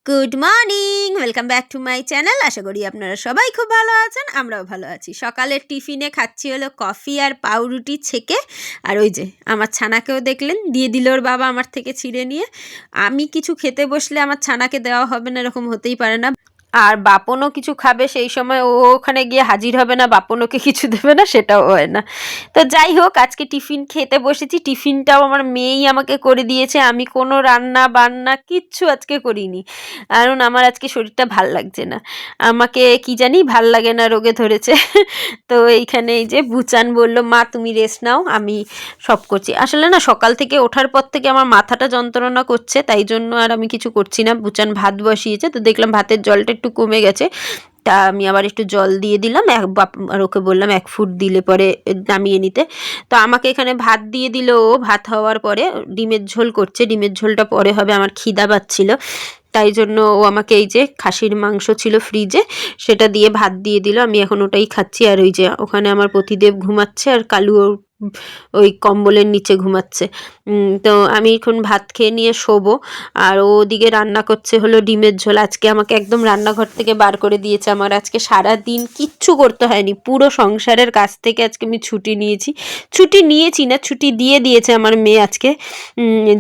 Good morning, welcome back to my channel. আশা করি আপনারা সবাই খুব ভালো আছেন, আমরাও ভালো আছি। সকালের টিফিনে খাচ্ছি হলো কফি আর পাউরুটি ছেঁকে। আর ওই যে আমার ছানাকেও দেখলেন দিয়ে দিল ওর বাবা আমার থেকে ছিঁড়ে নিয়ে। আমি কিছু খেতে বসলে আমার ছানাকে দেওয়া হবে না, এরকম হতেই পারে না। আর বাপনও কিছু খাবে, সেই সময় ও ওখানে গিয়ে হাজির হবে না, বাপনকে কিছু দেবে না, সেটাও হয় না। তো যাই হোক, আজকে টিফিন খেতে বসেছি। টিফিনটাও আমার মেয়েই আমাকে করে দিয়েছে, আমি কোনো রান্না বান্না কিচ্ছু আজকে করিনি, কারণ আমার আজকে শরীরটা ভাল লাগছে না। আমাকে কি জানি ভাল লাগে না, রোগে ধরেছে। তো এইখানে এই যে বুচান বললো, মা তুমি রেস্ট নাও, আমি সব করছি। আসলে না, সকাল থেকে ওঠার পর থেকে আমার মাথাটা যন্ত্রণা করছে, তাই জন্য আর আমি কিছু করছি না। বুচান ভাত বসিয়েছে, তো দেখলাম ভাতের জলটা একটু কমে গেছে, তা আমি আবার একটু জল দিয়ে দিলাম। আর ওকে বললাম 1 ফুট দিলে পরে নামিয়ে নিতে। তো আমাকে এখানে ভাত দিয়ে দিল। ও ভাত হওয়ার পরে ডিমের ঝোল করছে, ডিমের ঝোলটা পরে হবে, আমার খিদা পাচ্ছিল, তাই জন্য ও আমাকে এই যে খাসির মাংস ছিল ফ্রিজে, সেটা দিয়ে ভাত দিয়ে দিল। আমি এখন ওটাই খাচ্ছি। আর ওই যে ওখানে আমার পতিদেব ঘুমাচ্ছে, আর কালু ওই কম্বলের নিচে ঘুমাচ্ছে। তো আমি এখন ভাত খেয়ে নিয়ে শোবো। আর ও ওদিকে রান্না করছে হলো ডিমের ঝোল। আজকে আমাকে একদম রান্নাঘর থেকে বার করে দিয়েছে। আমার আজকে সারা দিন কিচ্ছু করতে হয়নি, পুরো সংসারের কাছ থেকে আজকে আমি ছুটি নিয়েছি। ছুটি নিয়েছি না, ছুটি দিয়ে দিয়েছে আমার মেয়ে আজকে।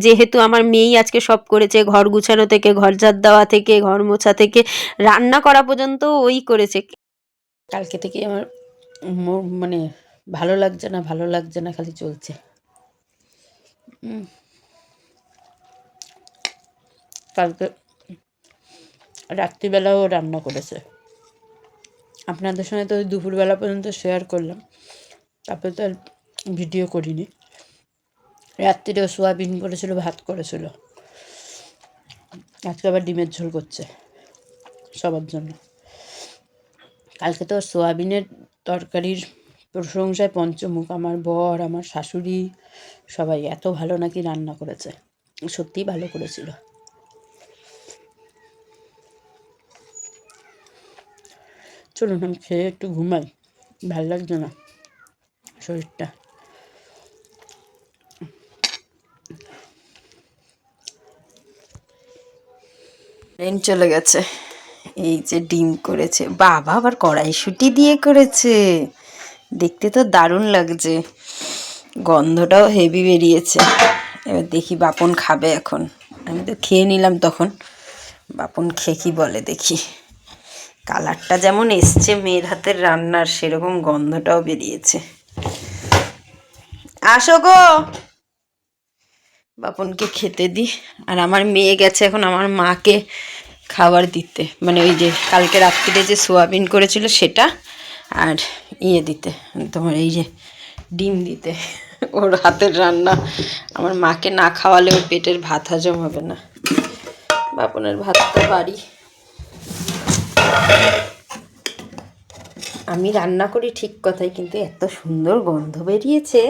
যেহেতু আমার মেয়েই আজকে সব করেছে, ঘর গুছানো থেকে, ঘর ঝাড় দেওয়া থেকে, ঘর মোছা থেকে, রান্না করা পর্যন্ত ওই করেছে। কালকে থেকে আমার মানে ভালো লাগছে না, ভালো লাগছে না, খালি চলছে। কালকে রাত্রিবেলাও রান্না করেছে। আপনাদের সঙ্গে তো দুপুরবেলা পর্যন্ত শেয়ার করলাম, তারপরে তো আর ভিডিও করিনি। রাত্রিরেও সোয়াবিন করেছিল, ভাত করেছিল, আজকে আবার ডিমের ঝোল করছে সবার জন্য। কালকে তো সোয়াবিনের তরকারির প্রশংসায় পঞ্চমুখ, আমার বর, আমার শাশুড়ি, সবাই এত ভালো নাকি রান্না করেছে, সত্যিই ভালো করেছিল। চলুন আমি খেয়ে একটু ঘুমাই, ভাল লাগছে না শরীরটা। ট্রেন চলে গেছে। এই যে ডিম করেছে, বাবা আবার কড়াইশুঁটি দিয়ে করেছে, দেখতে তো দারুণ লাগছে, গন্ধটাও হেভি বেরিয়েছে। এবার দেখি বাপন খাবে এখন, আমি তো খেয়ে নিলাম তখন, বাপন খেয়ে কি বলে দেখি। কালারটা যেমন এসছে মেয়ের হাতের রান্নার, সেরকম গন্ধটাও বেরিয়েছে। আসো গো, বাপনকে খেতে দি। আর আমার মেয়ে গেছে এখন আমার মাকে খাবার দিতে, মানে ওই যে কালকে রাত্রিরে যে সোয়াবিন করেছিল সেটা, আর দিতে, তোমার এই যে ডিম দিতে। ওর হাতের রান্না আমার মাকে না খাওয়ালে ওর পেটের ভাত হজম হবে না। বাপনের ভাতটা বাড়ি, আমি রান্না করি ঠিক কথাই, কিন্তু এত সুন্দর গন্ধ বেরিয়েছে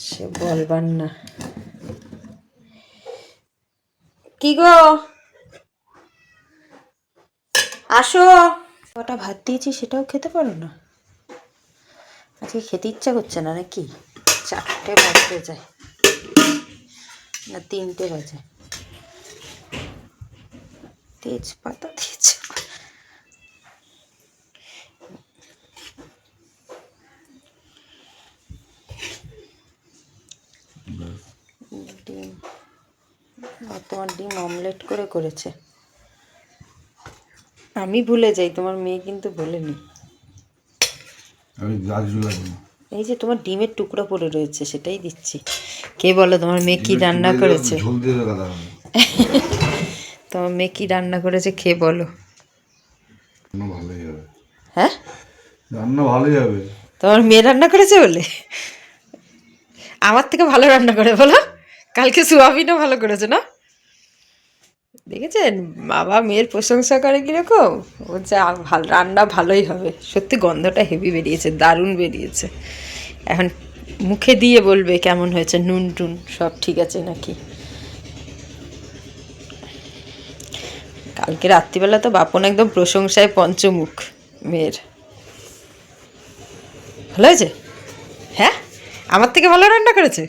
সে বলবার না। কি গো, আসো। কটা ভাত দিয়েছি সেটাও খেতে পারো না? আজকে খেতে ইচ্ছা করছে না নাকি? 4টে বাজতে যায় না 3টে বাজে। তেজপাতা দিয়েছে। ডিম, তোমার ডিম অমলেট করে করেছে। আমি ভুলে যাই, তোমার মেয়ে কিন্তু বলেনি। এই যে তোমার ডিমের টুকরো পড়ে রয়েছে, সেটাই দিচ্ছি। কে বলো তোমার মেয়ে কি রান্না করেছে? তোমার মেয়ে কি রান্না করেছে খেয়ে বলো। হ্যাঁ, রান্না ভালোই হবে। তোমার মেয়ে রান্না করেছে বলে? আমার থেকে ভালো রান্না করে বলো। কালকে সোয়াবিনও ভালো করেছে না? দেখেছেন বাবা মেয়ের প্রশংসা করে কীরকম, ও যা ভালো রান্না ভালোই হবে। সত্যি গন্ধটা হেভি বেরিয়েছে, দারুণ বেরিয়েছে। এখন মুখে দিয়ে বলবে কেমন হয়েছে, নুন টুন সব ঠিক আছে নাকি। কালকে রাত্রিবেলা তো বাপন একদম প্রশংসায় পঞ্চমুখ মেয়ের। ভালো হয়েছে? হ্যাঁ, আমার থেকে ভালো রান্না করেছে।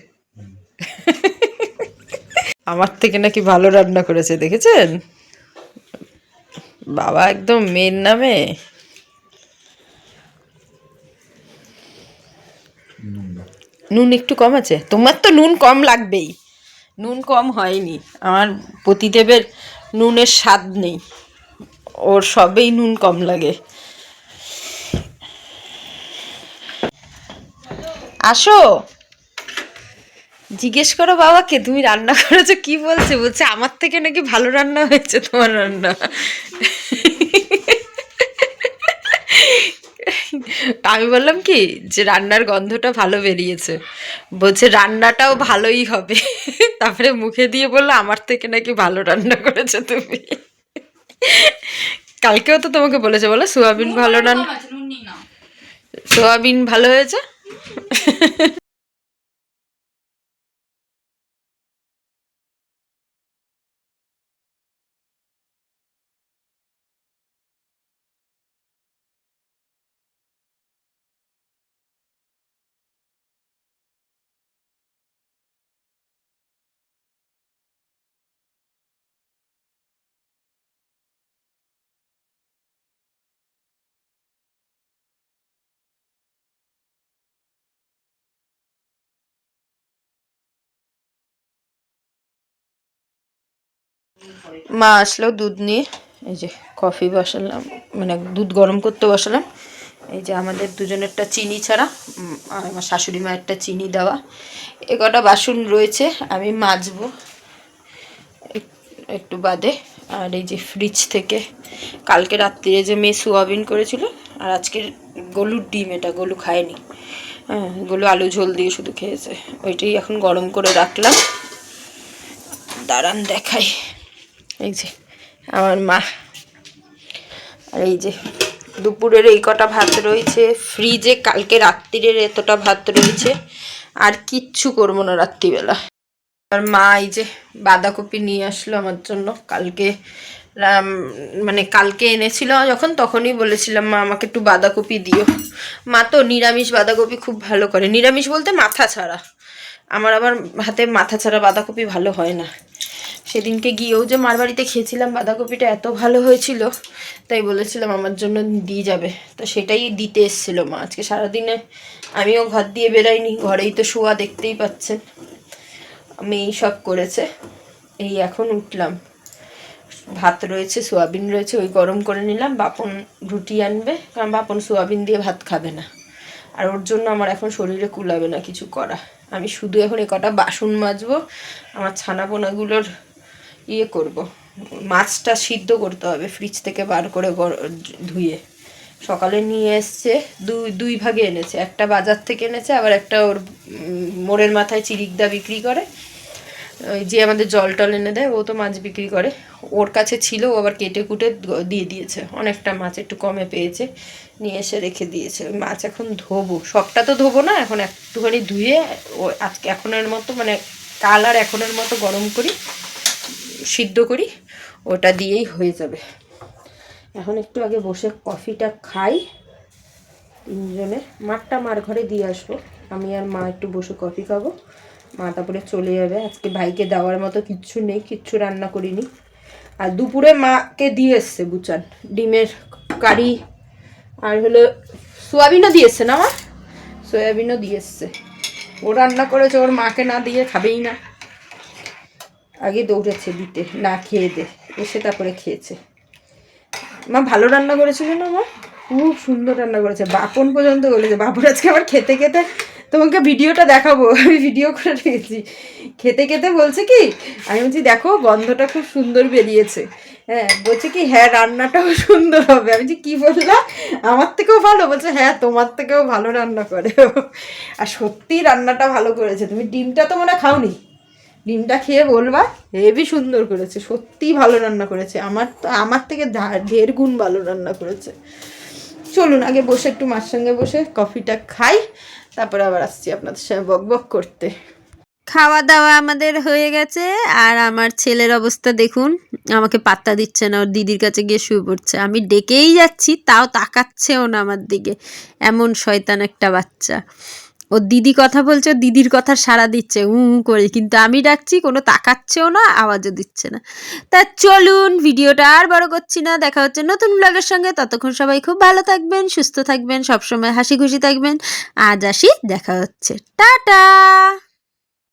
আমার থেকে নাকি ভালো রান্না করেছে, দেখেছেন? বাবা একদম মেয়ের নামে। নুন একটু কম আছে, তোমার তো নুন কম লাগবেই, নুন কম হয়নি। আমার পতিদেবের নুনের স্বাদ নেই, ওর সবেই নুন কম লাগে। আসো, জিজ্ঞেস করো বাবাকে তুমি রান্না করেছো, কি বলছে? বলছে আমার থেকে নাকি ভালো রান্না হয়েছে তোমার রান্না। আমি বললাম কি যে রান্নার গন্ধটা ভালো বেরিয়েছে, বলছে রান্নাটাও ভালোই হবে। তারপরে মুখে দিয়ে বললো আমার থেকে নাকি ভালো রান্না করেছো তুমি। কালকেও তো তোমাকে বলেছে, বলো সোয়াবিন ভালো রান্না, সোয়াবিন ভালো হয়েছে। মা আসলো দুধ নিয়ে, এই যে কফি বসালাম, মানে দুধ গরম করতে বসালাম। এই যে আমাদের দুজনেরটা চিনি ছাড়া, আর আমার শাশুড়ি মায়েরটা চিনি দেওয়া। এ কটা বাসন রয়েছে, আমি মাজবো একটু বাদে। আর এই যে ফ্রিজ থেকে কালকে রাত্রিরে যে মেয়ে সোয়াবিন করেছিল, আর আজকের গলুর ডিম, এটা গলু খায়নি, হ্যাঁ গলু আলু ঝোল দিয়ে শুধু খেয়েছে, ওইটাই এখন গরম করে রাখলাম। দাঁড়ান দেখাই, এই যে আমার মা। আর এই যে দুপুরের এই কটা ভাত রয়েছে ফ্রিজে, কালকে রাত্রিরের এতটা ভাত রয়েছে, আর কিচ্ছু করবো না রাত্রিবেলা। আর মা এই যে বাঁধাকপি নিয়ে আসলো আমার জন্য, কালকে মানে কালকে এনেছিল যখন, তখনই বলেছিলাম মা আমাকে একটু বাঁধাকপি দিও। মা তো নিরামিষ বাঁধাকপি খুব ভালো করে, নিরামিষ বলতে মাথা ছাড়া। আমার আবার হাতে মাথা ছাড়া বাঁধাকপি ভালো হয় না। সেদিনকে গিয়েও যে মার বাড়িতে খেয়েছিলাম, বাঁধাকপিটা এত ভালো হয়েছিল, তাই বলেছিলাম আমার জন্য দিয়ে যাবে, তো সেটাই দিতে এসেছিলো মা। আজকে সারাদিনে আমিও ঘর দিয়ে বেরাইনি, ঘরেই তো শোয়া, দেখতেই পাচ্ছেন। মেয়েই সব করেছে। এই এখন উঠলাম, ভাত রয়েছে, সোয়াবিন রয়েছে, ওই গরম করে নিলাম। বাপন রুটি আনবে, কারণ বাপন সোয়াবিন দিয়ে ভাত খাবে না, আর ওর জন্য আমার এখন শরীরে কুলাবে না কিছু করা। আমি শুধু এখন এ কটা বাসন মাজবো, আমার ছানাপোনাগুলোর ইয়ে করব, মাছটা সিদ্ধ করতে হবে, ফ্রিজ থেকে বার করে ধুয়ে। সকালে নিয়ে এসছে, দুই ভাগে এনেছে, একটা বাজার থেকে এনেছে, আবার একটা ওর মোড়ের মাথায় চিরিকদা বিক্রি করে, ওই যে আমাদের জল টল এনে দেয়, ও তো মাছ বিক্রি করে, ওর কাছে ছিল, ও আবার কেটে কুটে দিয়ে দিয়েছে। অনেকটা মাছ একটু কমে পেয়েছে, নিয়ে এসে রেখে দিয়েছে। ওই মাছ এখন ধোবো, সবটা তো ধোবো না, এখন একটুখানি ধুয়ে ও আজকে এখনের মতো, মানে কাল আর এখনের মতো গরম করি, সিদ্ধ করি, ওটা দিয়েই হয়ে যাবে। এখন একটু আগে বসে কফিটা খাই তিনজনে, মার ঘরে দিয়ে আসবো, আমি আর মা একটু বসে কফি খাবো, মা তারপরে চলে যাবে। আজকে ভাইকে দেওয়ার মতো কিচ্ছু নেই, কিচ্ছু রান্না করিনি। আর দুপুরে মাকে দিয়ে এসছে বুচান ডিমের কারি, আর হলো সোয়াবিনও দিয়ে এসছে না, মা সয়াবিনও দিয়ে এসছে। ও রান্না করেছে, ওর মাকে না দিয়ে খাবেই না, আগে দৌড়েছে দিতে, না খেয়ে দে, এসে তারপরে খেয়েছে। মা ভালো রান্না করেছিল না মা, খুব সুন্দর রান্না করেছে। বাপন পর্যন্ত বলেছে, বাপন আজকে আবার খেতে খেতে, তোমাকে ভিডিওটা দেখাবো, আমি ভিডিও করে রেখেছি, খেতে খেতে বলছে কি, আমি বলছি দেখো গন্ধটা খুব সুন্দর বেরিয়েছে, হ্যাঁ বলছে কি হ্যাঁ রান্নাটাও সুন্দর হবে। আমি বলছি কী বললাম, আমার থেকেও ভালো? বলছে হ্যাঁ তোমার থেকেও ভালো রান্না করে। আর সত্যি রান্নাটা ভালো করেছে। তুমি ডিমটা তো মনে খাওনি, ডিমটা খেয়ে বলবা হেবি সুন্দর করেছে, সত্যিই ভালো রান্না করেছে, আমার থেকে 1.5 গুণ ভালো রান্না করেছে। চলুন আগে বসে একটু মার সঙ্গে বসে কফিটা খাই, তারপরে আবার আসছি আপনাদের সাথে বক বক করতে। খাওয়া দাওয়া আমাদের হয়ে গেছে, আর আমার ছেলের অবস্থা দেখুন, আমাকে পাত্তা দিচ্ছে না, ওর দিদির কাছে গিয়ে শুয়ে পড়ছে। আমি ডেকেই যাচ্ছি, তাও তাকাচ্ছেও না আমার দিকে, এমন শয়তান একটা বাচ্চা। ওর দিদি কথা বলছে, ওর দিদির কথা সাড়া দিচ্ছে করে, কিন্তু আমি ডাকছি কোনো তাকাচ্ছেও না, আওয়াজও দিচ্ছে না। তা চলুন ভিডিওটা আর বড় করছি না, দেখা হচ্ছে নতুন ব্লগের সঙ্গে। ততক্ষণ সবাই খুব ভালো থাকবেন, সুস্থ থাকবেন, সবসময় হাসি খুশি থাকবেন। আজ আসি, দেখা হচ্ছে, টাটা।